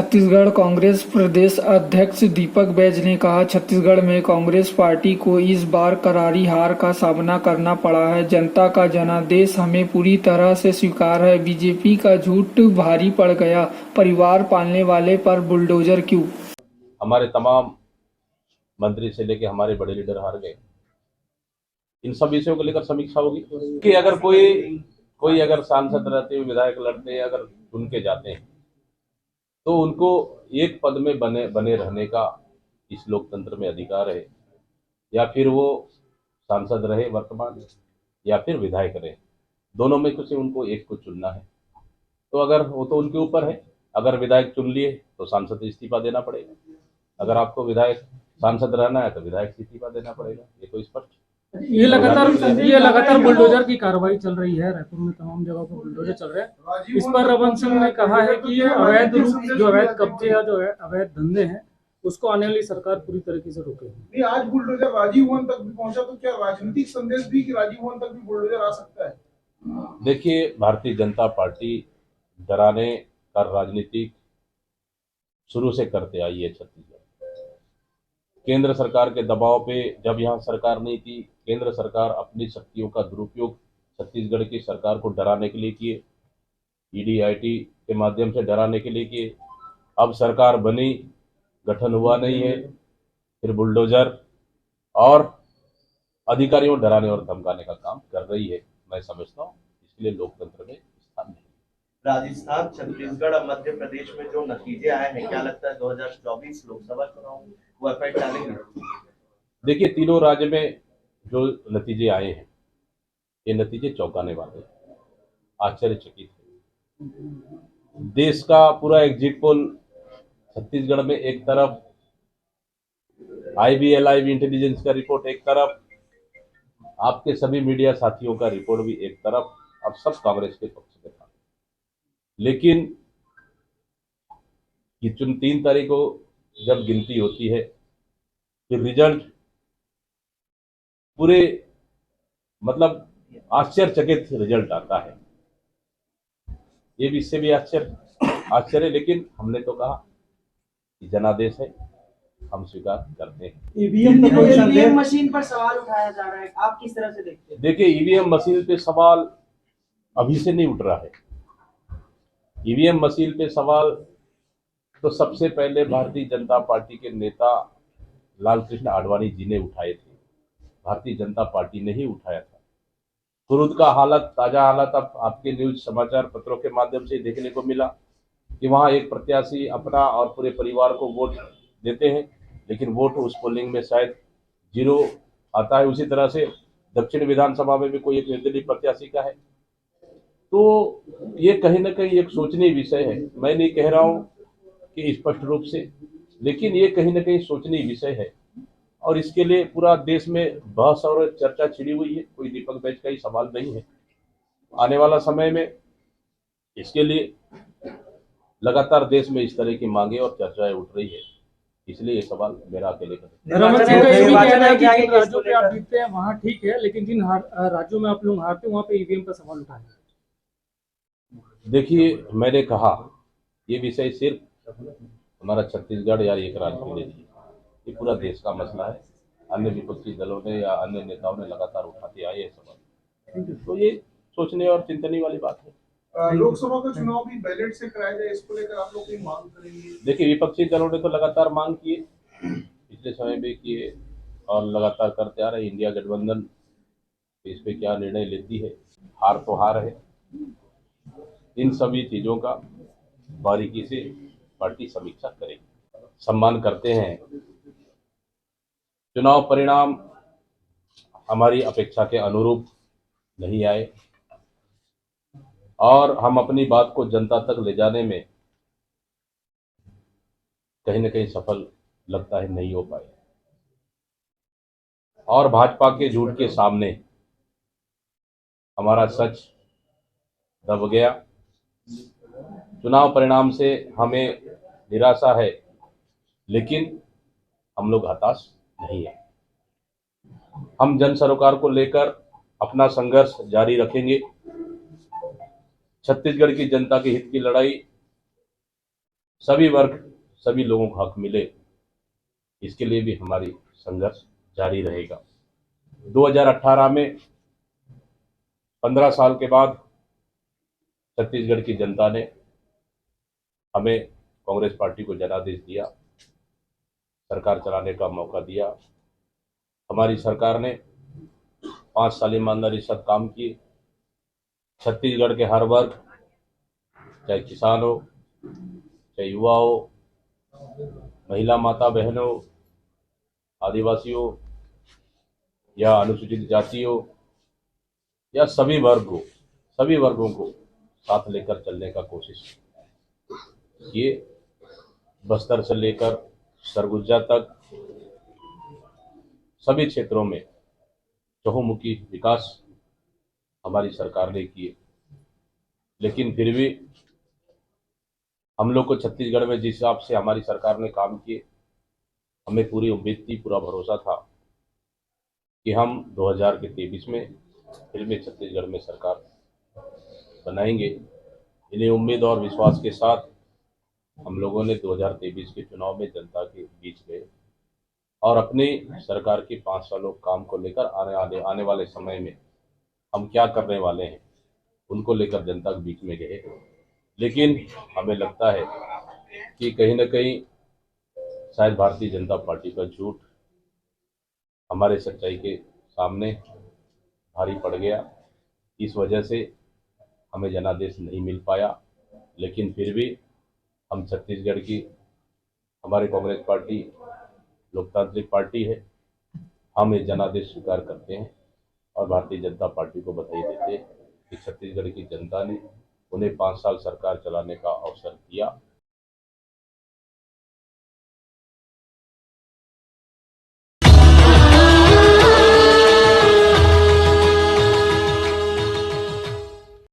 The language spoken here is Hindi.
छत्तीसगढ़ कांग्रेस प्रदेश अध्यक्ष दीपक बैज ने कहा, छत्तीसगढ़ में कांग्रेस पार्टी को इस बार करारी हार का सामना करना पड़ा है। जनता का जनादेश हमें पूरी तरह से स्वीकार है। बीजेपी का झूठ भारी पड़ गया। परिवार पालने वाले पर बुलडोजर क्यों? हमारे तमाम मंत्री से लेके हमारे बड़े लीडर हार गए। इन सब विषयों को लेकर समीक्षा होगी कि अगर कोई अगर सांसद रहते हुए विधायक लड़ते हैं, अगर चुन के जाते हैं तो उनको एक पद में बने रहने का इस लोकतंत्र में अधिकार है। या फिर वो सांसद रहे वर्तमान, या फिर विधायक रहे, दोनों में से उनको एक को चुनना है। तो अगर वो तो उनके ऊपर है, अगर विधायक चुन लिए तो सांसद इस्तीफा देना पड़ेगा। अगर आपको विधायक सांसद रहना है तो विधायक से इस्तीफा देना पड़ेगा। ये तो स्पष्ट। ये लगातार बुलडोजर की कार्रवाई चल रही है। रायपुर में तमाम जगहों पर बुलडोजर चल रहे हैं। इस पर रमन सिंह ने कहा है कि ये अवैध कब्जे या जो है अवैध धंधे हैं, उसको आने वाली सरकार पूरी तरीके से रोकेगी। आज बुलडोजर राजीव भवन तक भी पहुंचा, तो क्या राजनीतिक संदेश भी कि राजीव भवन तक भी बुलडोजर आ सकता है? देखिए, भारतीय जनता पार्टी डराने का राजनीति शुरू से करते आई है। छत्तीसगढ़ केंद्र सरकार के दबाव पे, जब यहाँ सरकार नहीं थी, केंद्र सरकार अपनी शक्तियों का दुरुपयोग छत्तीसगढ़ की सरकार को डराने के लिए किए, ईडी आईटी के माध्यम से डराने के लिए किए। अब सरकार बनी, गठन हुआ नहीं है, फिर बुलडोजर और अधिकारियों डराने और धमकाने का काम कर रही है। मैं समझता हूँ इसके लिए लोकतंत्र में स्थान नहीं। राजस्थान, छत्तीसगढ़ और मध्य प्रदेश में जो नतीजे आए हैं, क्या लगता है 2024 लोकसभा चुनाव वो इफेक्ट डालेंगे? देखिए, तीनों राज्य में जो नतीजे आए हैं, ये नतीजे चौंकाने वाले हैं, आश्चर्यचकित है। देश का पूरा एग्जिट पोल छत्तीसगढ़ में एक तरफ, IBLIV इंटेलिजेंस का रिपोर्ट एक तरफ, आपके सभी मीडिया साथियों का रिपोर्ट भी एक तरफ, अब सब कांग्रेस के पक्ष में था। लेकिन ये 3 तारीख को जब गिनती होती है, फिर रिजल्ट पूरे मतलब आश्चर्यचकित रिजल्ट आता है। ये भी इससे भी आश्चर्य, लेकिन हमने तो कहा कि जनादेश है, हम स्वीकार करते हैं। ईवीएम मशीन पर सवाल उठाया जा रहा है, आप किस तरह से देखते हैं? देखिए, ईवीएम मशीन पे सवाल अभी से नहीं उठ रहा है। ईवीएम मशीन पे सवाल तो सबसे पहले भारतीय जनता पार्टी के नेता लालकृष्ण आडवाणी जी ने उठाए थे। भारतीय जनता पार्टी ने ही उठाया था। खुरुद का हालत, ताजा हालत अब आपके न्यूज समाचार पत्रों के माध्यम से देखने को मिला कि वहां एक प्रत्याशी अपना और पूरे परिवार को वोट देते हैं, लेकिन वोट उस पोलिंग में शायद 0 आता है। उसी तरह से दक्षिण विधानसभा में भी कोई एक निर्दलीय प्रत्याशी का है। तो ये कहीं ना कहीं एक सोचनीय विषय है। मैं नहीं कह रहा हूं कि स्पष्ट रूप से, लेकिन ये कहीं ना कहीं सोचनीय विषय है और इसके लिए पूरा देश में बहस और चर्चा छिड़ी हुई है। कोई दीपक बैज का ही सवाल नहीं है। आने वाला समय में इसके लिए लगातार देश में इस तरह की मांगे और चर्चाएं उठ रही है, इसलिए ये सवाल मेरा अकेले का रमन सिंह का ये भी कहना है कि जिन राज्यों पे आप जीतते हैं वहाँ ठीक है, लेकिन जिन राज्यों में आप लोग हारते हैं वहाँ पे ईवीएम का सवाल उठाए। देखिए, मैंने कहा ये विषय सिर्फ हमारा छत्तीसगढ़ या एक राज्य के लिए नहीं, ये पूरा देश का मसला है। अन्य विपक्षी दलों ने या अन्य नेताओं ने लगातार उठाते आए हैं सवाल, तो ये सोचने और चिंतने वाली बात है। लोकसभा का चुनाव भी बैलेट से कराया जाए, इसको लेकर आप लोग कोई मांग करेंगे? देखिए, विपक्षी दलों ने तो लगातार मांग की है, पिछले समय में किए और लगातार करते आ रहे। इंडिया गठबंधन इस पे क्या निर्णय लेती है, हार तो हार है। इन सभी चीजों का बारीकी से पार्टी समीक्षा करेगी। सम्मान करते हैं। चुनाव परिणाम हमारी अपेक्षा के अनुरूप नहीं आए और हम अपनी बात को जनता तक ले जाने में कहीं न कहीं सफल लगता है नहीं हो पाए और भाजपा के झूठ के सामने हमारा सच दब गया। चुनाव परिणाम से हमें निराशा है, लेकिन हम लोग हताश नहीं है। हम जन सरोकार को लेकर अपना संघर्ष जारी रखेंगे। छत्तीसगढ़ की जनता के हित की लड़ाई सभी वर्ग, सभी लोगों को हक मिले, इसके लिए भी हमारी संघर्ष जारी रहेगा। 2018 में 15 साल के बाद छत्तीसगढ़ की जनता ने हमें कांग्रेस पार्टी को जनादेश दिया, सरकार चलाने का मौका दिया। हमारी सरकार ने 5 साल ईमानदारी के साथ काम किए। छत्तीसगढ़ के हर वर्ग, चाहे किसान हो, चाहे युवा हो, महिला माता बहन हो, आदिवासी हो या अनुसूचित जाति हो या सभी वर्ग हो, सभी वर्गों को साथ लेकर चलने का कोशिश किए। बस्तर से लेकर सरगुजा तक सभी क्षेत्रों में चहुमुखी विकास हमारी सरकार ने किए। लेकिन फिर भी हम लोग को छत्तीसगढ़ में जिस हिसाब से हमारी सरकार ने काम किए, हमें पूरी उम्मीद थी, पूरा भरोसा था कि हम 2023 में फिर भी छत्तीसगढ़ में सरकार बनाएंगे। इन्हीं उम्मीद और विश्वास के साथ हम लोगों ने 2023 के चुनाव में जनता के बीच गए और अपनी सरकार की 5 सालों काम को लेकर आने वाले समय में हम क्या करने वाले हैं उनको लेकर जनता के बीच में गए। लेकिन हमें लगता है कि कहीं ना कहीं शायद भारतीय जनता पार्टी का झूठ हमारे सच्चाई के सामने भारी पड़ गया। इस वजह से हमें जनादेश नहीं मिल पाया। लेकिन फिर भी हम छत्तीसगढ़ की, हमारी कांग्रेस पार्टी लोकतांत्रिक पार्टी है, हम ये जनादेश स्वीकार करते हैं और भारतीय जनता पार्टी को बधाई देते हैं कि छत्तीसगढ़ की जनता ने उन्हें 5 साल सरकार चलाने का अवसर दिया।